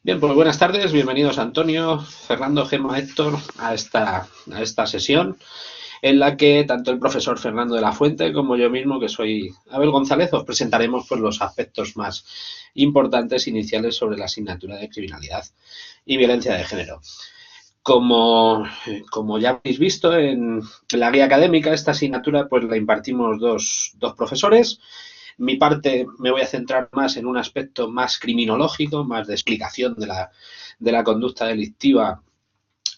Bien, pues buenas tardes, bienvenidos Antonio, Fernando, Gemma, Héctor a esta sesión en la que tanto el profesor Fernando de la Fuente como yo mismo, que soy Abel González, os presentaremos pues, los aspectos más importantes iniciales sobre la asignatura de criminalidad y violencia de género. Como ya habéis visto en la guía académica, esta asignatura pues la impartimos dos profesores. Mi parte me voy a centrar más en un aspecto más criminológico, más de explicación de la conducta delictiva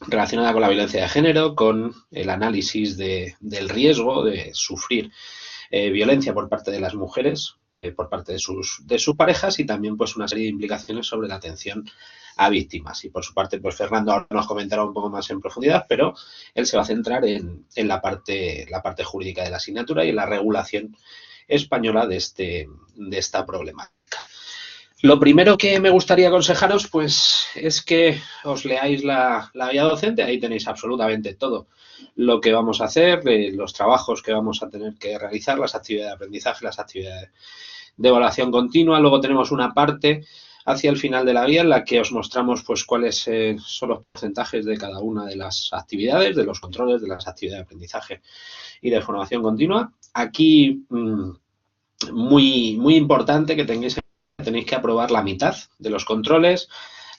relacionada con la violencia de género, con el análisis del riesgo de sufrir violencia por parte de las mujeres, por parte de sus parejas y también pues una serie de implicaciones sobre la atención a víctimas. Y por su parte, pues Fernando ahora nos comentará un poco más en profundidad, pero él se va a centrar en la parte jurídica de la asignatura y en la regulación española de esta problemática. Lo primero que me gustaría aconsejaros, pues, es que os leáis la guía docente. Ahí tenéis absolutamente todo lo que vamos a hacer, los trabajos que vamos a tener que realizar, las actividades de aprendizaje, las actividades de evaluación continua. Luego tenemos una parte hacia el final de la guía en la que os mostramos pues cuáles son los porcentajes de cada una de las actividades, de los controles, de las actividades de aprendizaje y de formación continua. Aquí muy, muy importante que tenéis que aprobar la mitad de los controles,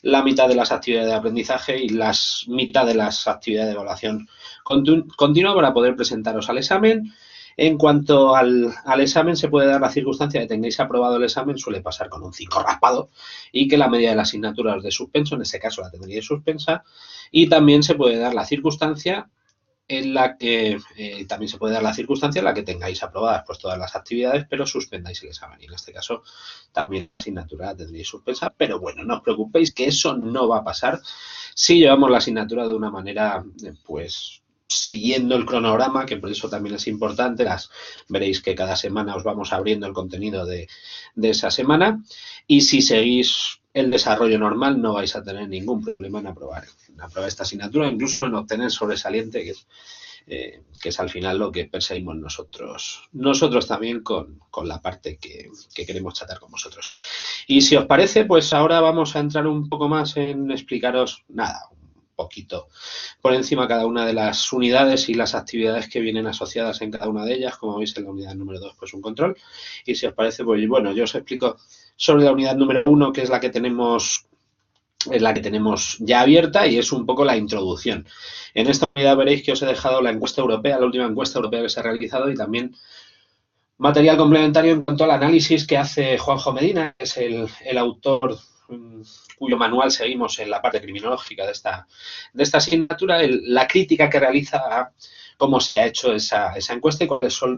la mitad de las actividades de aprendizaje y la mitad de las actividades de evaluación continua para poder presentaros al examen. En cuanto al examen, se puede dar la circunstancia de que tengáis aprobado el examen, suele pasar con un 5 raspado, y que la media de la asignatura os de suspenso, en ese caso la tendríais suspensa, y también se puede dar la circunstancia en la que también se puede dar la circunstancia en la que tengáis aprobadas pues todas las actividades, pero suspendáis el examen. Y en este caso también la asignatura la tendréis suspensa, pero bueno, no os preocupéis que eso no va a pasar si llevamos la asignatura de una manera, pues siguiendo el cronograma, que por eso también es importante. Veréis que cada semana os vamos abriendo el contenido de esa semana, y si seguís el desarrollo normal no vais a tener ningún problema en aprobar esta asignatura, incluso en obtener sobresaliente, que es al final lo que perseguimos nosotros también con la parte que queremos tratar con vosotros. Y si os parece, pues ahora vamos a entrar un poco más en explicaros, nada, un poquito por encima cada una de las unidades y las actividades que vienen asociadas en cada una de ellas. Como veis, en la unidad número 2 pues un control. Y si os parece, pues bueno, yo os explico sobre la unidad número 1, que es la que tenemos ya abierta, y es un poco la introducción. En esta unidad veréis que os he dejado la encuesta europea, la última encuesta europea que se ha realizado, y también material complementario en cuanto al análisis que hace Juanjo Medina, que es el autor cuyo manual seguimos en la parte criminológica de esta asignatura, la crítica que realiza a cómo se ha hecho esa encuesta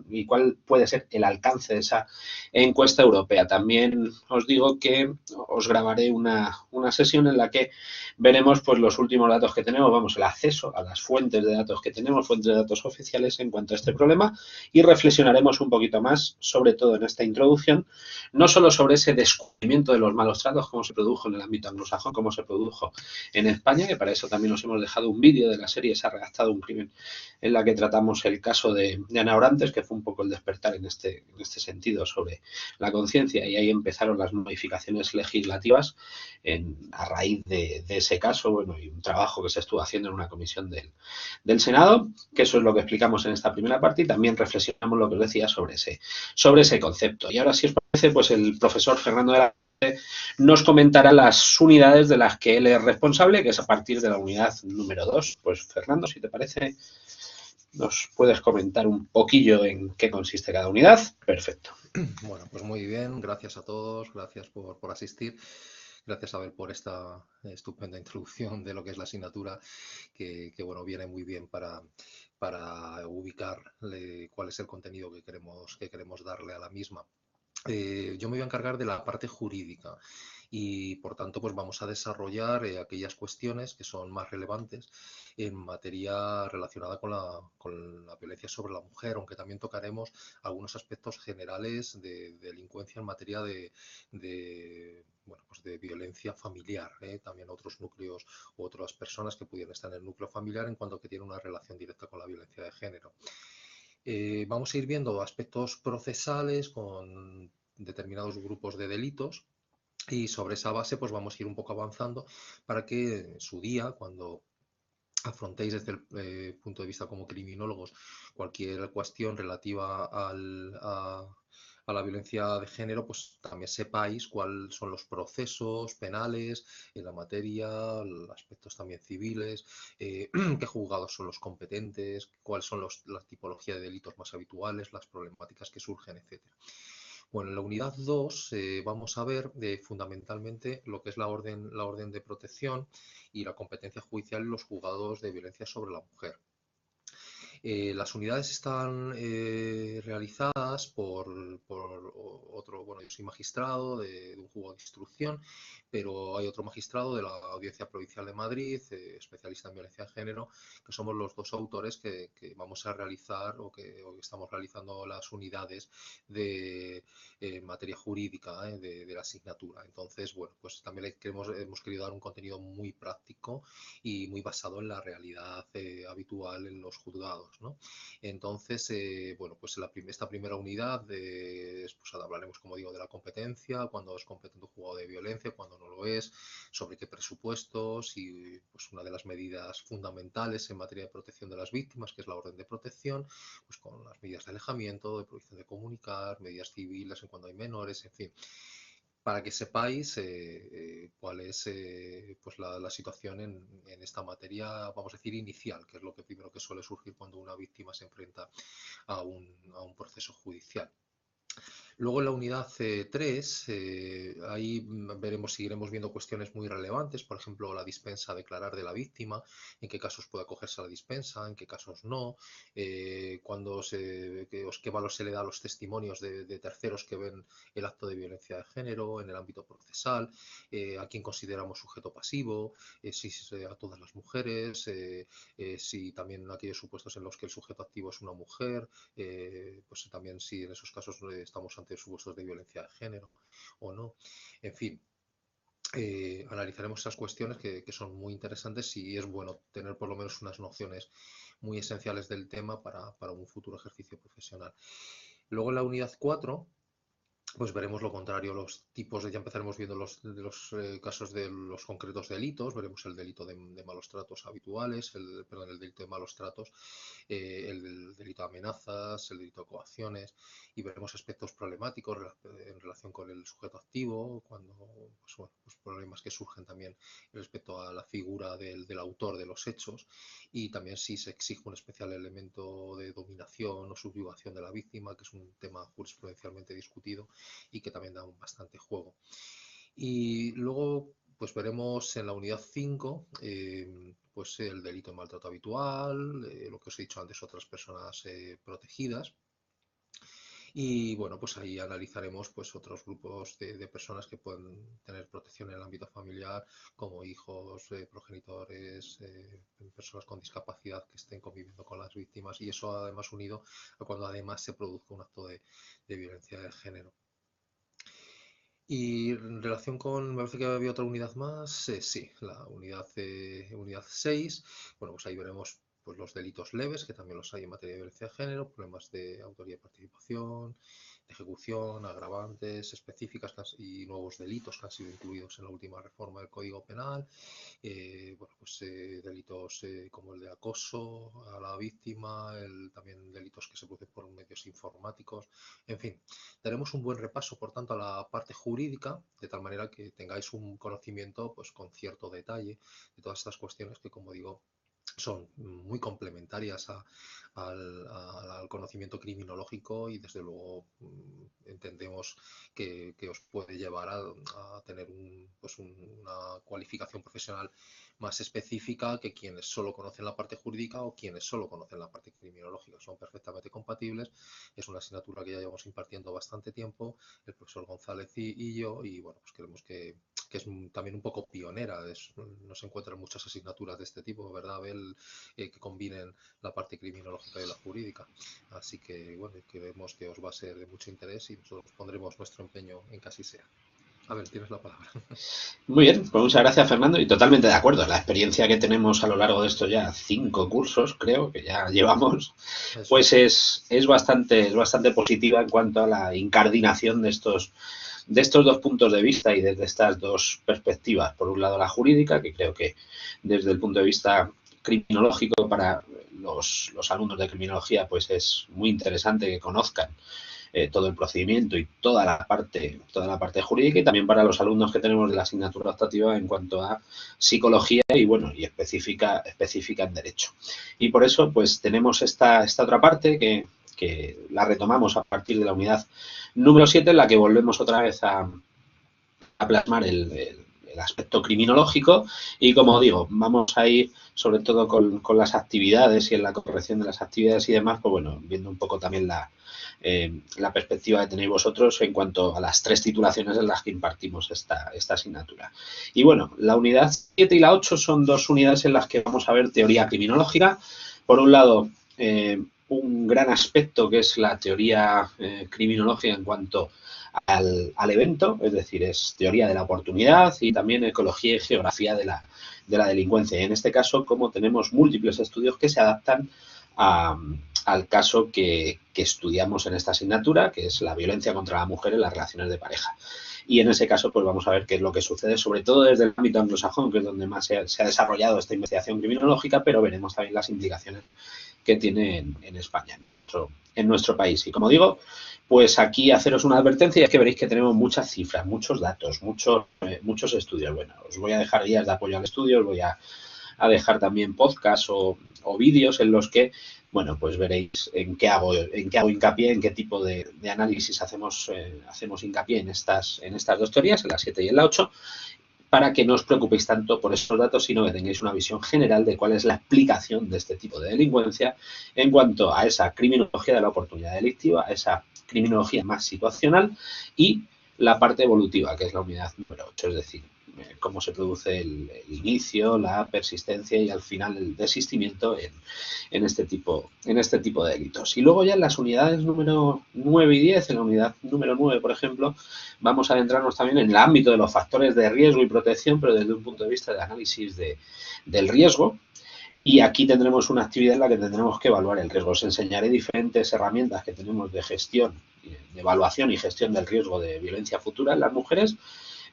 y cuál puede ser el alcance de esa encuesta europea. También os digo que os grabaré una sesión en la que veremos pues los últimos datos que tenemos, vamos, el acceso a las fuentes de datos que tenemos, fuentes de datos oficiales en cuanto a este problema, y reflexionaremos un poquito más, sobre todo en esta introducción, no solo sobre ese descubrimiento de los malos tratos, como se produjo en el ámbito anglosajón, como se produjo en España, que para eso también os hemos dejado un vídeo de la serie Se ha redactado un crimen, en la que tratamos el caso de Ana Orantes, que fue un poco el despertar en este sentido sobre la conciencia, y ahí empezaron las modificaciones legislativas a raíz de ese caso, bueno, y un trabajo que se estuvo haciendo en una comisión del Senado, que eso es lo que explicamos en esta primera parte, y también reflexionamos lo que os decía sobre ese concepto. Y ahora, si os parece, pues el profesor Fernando de la nos comentará las unidades de las que él es responsable, que es a partir de la unidad número 2. Pues Fernando, si te parece, nos puedes comentar un poquillo en qué consiste cada unidad. Perfecto. Bueno, pues muy bien, gracias a todos, gracias por asistir, gracias Abel por esta estupenda introducción de lo que es la asignatura, bueno, viene muy bien para ubicar cuál es el contenido que queremos darle a la misma. Yo me voy a encargar de la parte jurídica y por tanto pues vamos a desarrollar aquellas cuestiones que son más relevantes en materia relacionada con la violencia sobre la mujer, aunque también tocaremos algunos aspectos generales de delincuencia en materia bueno, pues de violencia familiar, también otros núcleos u otras personas que pudieran estar en el núcleo familiar en cuanto que tienen una relación directa con la violencia de género. Vamos a ir viendo aspectos procesales con determinados grupos de delitos Y sobre esa base pues vamos a ir un poco avanzando para que en su día, cuando afrontéis desde el punto de vista como criminólogos cualquier cuestión relativa a la violencia de género, pues también sepáis cuáles son los procesos penales en la materia, aspectos también civiles, qué juzgados son los competentes, cuáles son la tipología de delitos más habituales, las problemáticas que surgen, etcétera. Bueno, en la unidad 2 vamos a ver fundamentalmente lo que es la orden de protección y la competencia judicial en los juzgados de violencia sobre la mujer. Las unidades están realizadas por otro, bueno, yo soy magistrado de un juzgado de instrucción, pero hay otro magistrado de la Audiencia Provincial de Madrid, especialista en violencia de género, que somos los dos autores que vamos a realizar o que estamos realizando las unidades de materia jurídica de la asignatura. Entonces, bueno, pues también hemos querido dar un contenido muy práctico y muy basado en la realidad habitual en los juzgados, ¿no? Entonces, bueno, pues esta primera unidad, pues hablaremos, como digo, de la competencia, cuando es competente un juzgado de violencia, cuando no lo es, sobre qué presupuestos y pues una de las medidas fundamentales en materia de protección de las víctimas, que es la orden de protección, pues con las medidas de alejamiento, de prohibición de comunicar, medidas civiles en cuando hay menores, en fin, para que sepáis cuál es pues la situación en esta materia, vamos a decir, inicial, que es lo que primero que suele surgir cuando una víctima se enfrenta a un proceso judicial. Luego en la unidad 3, ahí seguiremos viendo cuestiones muy relevantes, por ejemplo, la dispensa a declarar de la víctima, en qué casos puede acogerse a la dispensa, en qué casos no, qué valor se le da a los testimonios de terceros que ven el acto de violencia de género en el ámbito procesal, a quién consideramos sujeto pasivo, si a todas las mujeres, si también aquellos supuestos en los que el sujeto activo es una mujer, pues también si en esos casos estamos ante supuestos de violencia de género o no. En fin, analizaremos esas cuestiones que son muy interesantes y es bueno tener por lo menos unas nociones muy esenciales del tema para un futuro ejercicio profesional. Luego en la unidad 4 pues veremos lo contrario, los tipos ya empezaremos viendo los casos de los concretos delitos, veremos el delito de malos tratos habituales, el delito de malos tratos, el delito de amenazas, el delito de coacciones, y veremos aspectos problemáticos en relación con el sujeto activo, cuando pues, bueno, pues problemas que surgen también respecto a la figura del autor de los hechos, y también si se exige un especial elemento de dominación o subyugación de la víctima, que es un tema jurisprudencialmente discutido y que también da bastante juego. Y luego pues veremos en la unidad 5 pues el delito de maltrato habitual, lo que os he dicho antes, otras personas protegidas. Y bueno, pues ahí analizaremos pues otros grupos de personas que pueden tener protección en el ámbito familiar, como hijos, progenitores, personas con discapacidad que estén conviviendo con las víctimas, y eso además unido a cuando además se produzca un acto de violencia de género. Y en relación con, me parece que había otra unidad más, sí, la unidad 6, bueno, pues ahí veremos pues los delitos leves, que también los hay en materia de violencia de género, problemas de autoría y participación, de ejecución, agravantes específicas y nuevos delitos que han sido incluidos en la última reforma del Código Penal, bueno, pues delitos como el de acoso a la víctima, también delitos que se producen por medios informáticos, en fin, daremos un buen repaso, por tanto, a la parte jurídica, de tal manera que tengáis un conocimiento pues, con cierto detalle de todas estas cuestiones que, como digo, son muy complementarias al conocimiento criminológico y desde luego entendemos que os puede llevar a tener pues una cualificación profesional más específica que quienes solo conocen la parte jurídica o quienes solo conocen la parte criminológica. Son perfectamente compatibles. Es una asignatura que ya llevamos impartiendo bastante tiempo, el profesor González y yo, y bueno, pues creemos que es también un poco pionera. No se encuentran muchas asignaturas de este tipo, ¿verdad, Abel? Que combinen la parte criminológica y la jurídica. Así que, bueno, creemos que os va a ser de mucho interés y nosotros pondremos nuestro empeño en que así sea. A ver, tienes la palabra. Muy bien, pues muchas gracias, Fernando, y totalmente de acuerdo. La experiencia que tenemos a lo largo de estos ya 5 cursos, creo que ya llevamos, Eso pues es bastante positiva en cuanto a la incardinación de de estos dos puntos de vista y desde estas dos perspectivas, por un lado la jurídica, que creo que desde el punto de vista criminológico para los alumnos de criminología pues es muy interesante que conozcan todo el procedimiento y toda la parte jurídica, y también para los alumnos que tenemos de la asignatura optativa en cuanto a psicología y específica en derecho. Y por eso pues tenemos esta otra parte que la retomamos a partir de la unidad número 7, en la que volvemos otra vez a plasmar el aspecto criminológico, y como digo, vamos a ir sobre todo con las actividades y en la corrección de las actividades y demás, pues bueno, viendo un poco también la perspectiva que tenéis vosotros en cuanto a las 3 titulaciones en las que impartimos esta asignatura. Y bueno, la unidad 7 y la 8 son 2 unidades en las que vamos a ver teoría criminológica. Por un lado, un gran aspecto que es la teoría criminológica en cuanto al evento, es decir, es teoría de la oportunidad y también ecología y geografía de la delincuencia. Y en este caso, como tenemos múltiples estudios que se adaptan al caso que estudiamos en esta asignatura, que es la violencia contra la mujer en las relaciones de pareja. Y en ese caso, pues vamos a ver qué es lo que sucede, sobre todo desde el ámbito anglosajón, que es donde más se ha desarrollado esta investigación criminológica, pero veremos también las implicaciones que tiene en España, en nuestro país. Y como digo, pues aquí haceros una advertencia, y es que veréis que tenemos muchas cifras, muchos datos, muchos estudios. Bueno, os voy a dejar guías de apoyo al estudio, os voy a dejar también podcasts o vídeos en los que, bueno, pues veréis en qué hago hincapié, en qué tipo de análisis hacemos hincapié en estas 2 teorías, en la 7 y en la 8, para que no os preocupéis tanto por estos datos, sino que tengáis una visión general de cuál es la aplicación de este tipo de delincuencia en cuanto a esa criminología de la oportunidad delictiva, a esa criminología más situacional y la parte evolutiva, que es la unidad número 8, es decir, cómo se produce el inicio, la persistencia y al final el desistimiento en este tipo de delitos. Y luego ya en las unidades número 9 y 10, en la unidad número 9, por ejemplo, vamos a adentrarnos también en el ámbito de los factores de riesgo y protección, pero desde un punto de vista de análisis del riesgo. Y aquí tendremos una actividad en la que tendremos que evaluar el riesgo. Os enseñaré diferentes herramientas que tenemos de gestión, de evaluación y gestión del riesgo de violencia futura en las mujeres.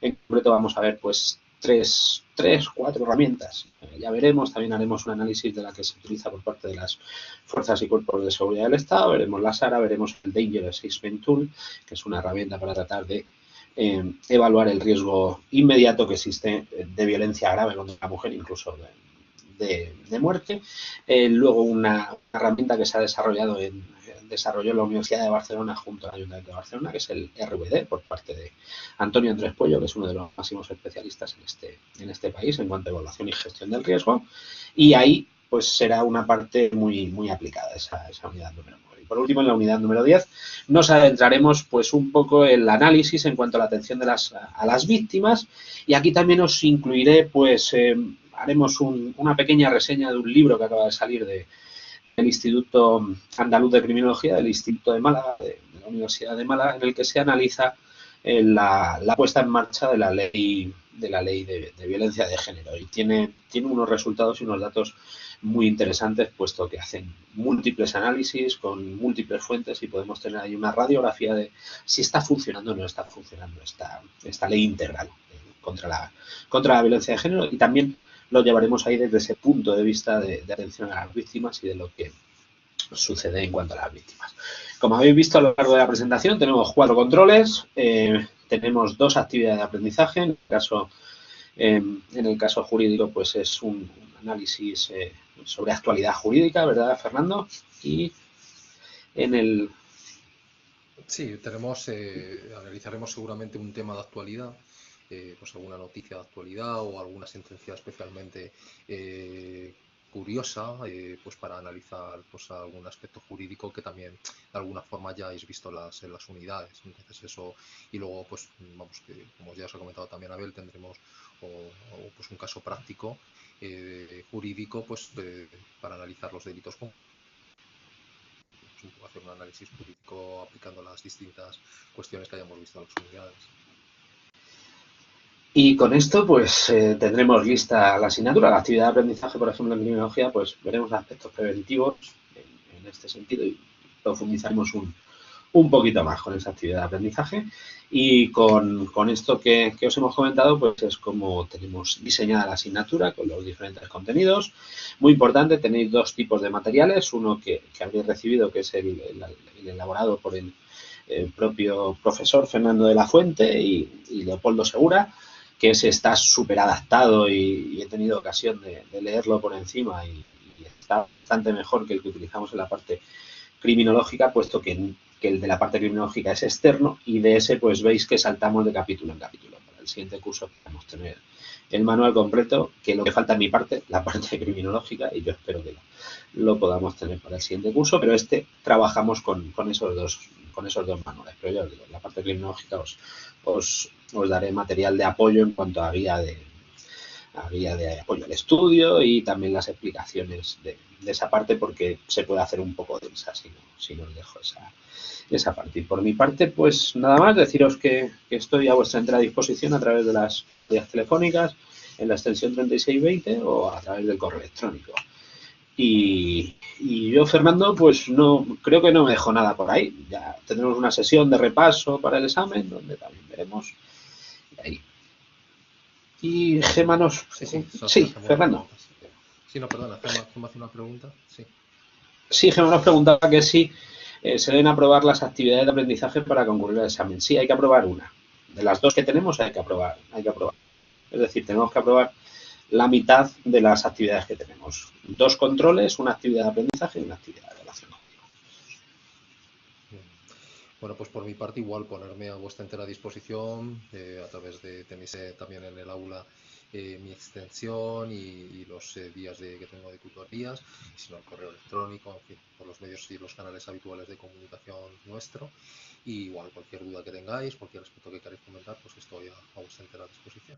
En concreto vamos a ver pues 4 herramientas. Ya veremos, también haremos un análisis de la que se utiliza por parte de las fuerzas y cuerpos de seguridad del Estado. Veremos la SARA, veremos el Danger Assessment Tool, que es una herramienta para tratar de evaluar el riesgo inmediato que existe de violencia grave contra la mujer, incluso de muerte. Luego una herramienta que se ha desarrollado desarrolló la Universidad de Barcelona junto al Ayuntamiento de Barcelona, que es el RVD, por parte de Antonio Andrés Puello, que es uno de los máximos especialistas en este país en cuanto a evaluación y gestión del riesgo. Y ahí pues será una parte muy aplicada esa unidad número 9. Y por último, en la unidad número 10 nos adentraremos pues un poco en el análisis en cuanto a la atención a las víctimas, y aquí también os incluiré pues haremos una pequeña reseña de un libro que acaba de salir del Instituto Andaluz de Criminología, del Instituto de Málaga, de la Universidad de Málaga, en el que se analiza la puesta en marcha de la ley de violencia de género, y tiene unos resultados y unos datos muy interesantes, puesto que hacen múltiples análisis con múltiples fuentes y podemos tener ahí una radiografía de si está funcionando o no está funcionando esta ley integral contra la violencia de género, y también lo llevaremos ahí desde ese punto de vista de atención a las víctimas y de lo que sucede en cuanto a las víctimas. Como habéis visto a lo largo de la presentación, tenemos 4 controles, tenemos 2 actividades de aprendizaje. En el caso jurídico, pues es un análisis sobre actualidad jurídica, ¿verdad, Fernando? Y en el... Sí, analizaremos seguramente un tema de actualidad, pues alguna noticia de actualidad o alguna sentencia especialmente curiosa, pues para analizar pues algún aspecto jurídico que también de alguna forma ya habéis visto en las unidades. Entonces eso, y luego pues vamos, que como ya os he comentado también Abel, tendremos pues un caso práctico jurídico pues para analizar los delitos comunes, hacer un análisis jurídico aplicando las distintas cuestiones que hayamos visto en las unidades. Y con esto pues tendremos lista la asignatura. La actividad de aprendizaje, por ejemplo, en criminología, pues veremos aspectos preventivos en este sentido y profundizaremos un un poquito más con esa actividad de aprendizaje. Y con esto que os hemos comentado, pues es como tenemos diseñada la asignatura con los diferentes contenidos. Muy importante, tenéis dos tipos de materiales, uno que habréis recibido, que es el elaborado por el propio profesor Fernando de la Fuente y Leopoldo Segura, que ese está súper adaptado y he tenido ocasión de leerlo por encima y está bastante mejor que el que utilizamos en la parte criminológica, puesto que el de la parte criminológica es externo y de ese pues veis que saltamos de capítulo en capítulo. Para el siguiente curso podemos tener el manual completo, que lo que falta en mi parte, la parte criminológica, y yo espero que lo podamos tener para el siguiente curso, pero trabajamos con esos dos manuales. Pero ya os digo, en la parte criminológica os daré material de apoyo en cuanto a guía de apoyo al estudio y también las explicaciones de esa parte, porque se puede hacer un poco densa si no os dejo esa parte. Y por mi parte, pues nada más, deciros que estoy a vuestra entera disposición a través de las vías telefónicas en la extensión 3620 o a través del correo electrónico. Y yo, Fernando, pues no creo que no me dejo nada por ahí. Ya tendremos una sesión de repaso para el examen, donde también veremos ahí. Y Gemma nos... Sí, Fernando. Sí, no, perdona, Gemma hace una pregunta. Sí, Gemma nos preguntaba que si se deben aprobar las actividades de aprendizaje para concurrir al examen. Sí, hay que aprobar una. De las dos que tenemos hay que aprobar. Es decir, tenemos que aprobar la mitad de las actividades que tenemos. 2 controles, una actividad de aprendizaje y una actividad de relación. Bueno, pues por mi parte igual ponerme a vuestra entera disposición a través de, tenéis también en el aula mi extensión y los días que tengo de tutorías, sino el correo electrónico, en fin, por los medios y los canales habituales de comunicación nuestro. Y igual cualquier duda que tengáis, cualquier aspecto que queráis comentar, pues estoy a vuestra entera disposición.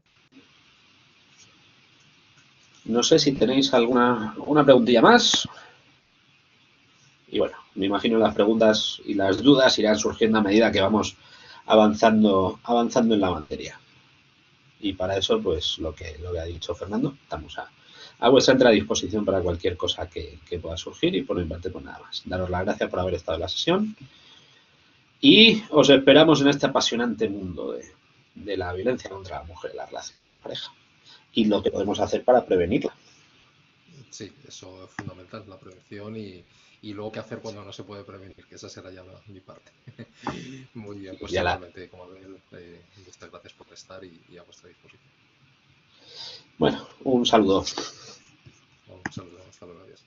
No sé si tenéis alguna preguntilla más. Y bueno, me imagino las preguntas y las dudas irán surgiendo a medida que vamos avanzando en la materia. Y para eso, pues lo que ha dicho Fernando, estamos a vuestra entera disposición para cualquier cosa que pueda surgir, y por mi parte, pues nada más. Daros las gracias por haber estado en la sesión y os esperamos en este apasionante mundo de la violencia contra la mujer en la relación de pareja y lo que podemos hacer para prevenirla. Sí, eso es fundamental, la prevención y luego qué hacer cuando no se puede prevenir, que esa será ya mi parte. Muy bien, pues igualmente, como Abel, muchas gracias por estar y a vuestra disposición. Bueno, un saludo. Un saludo, hasta luego, adiós.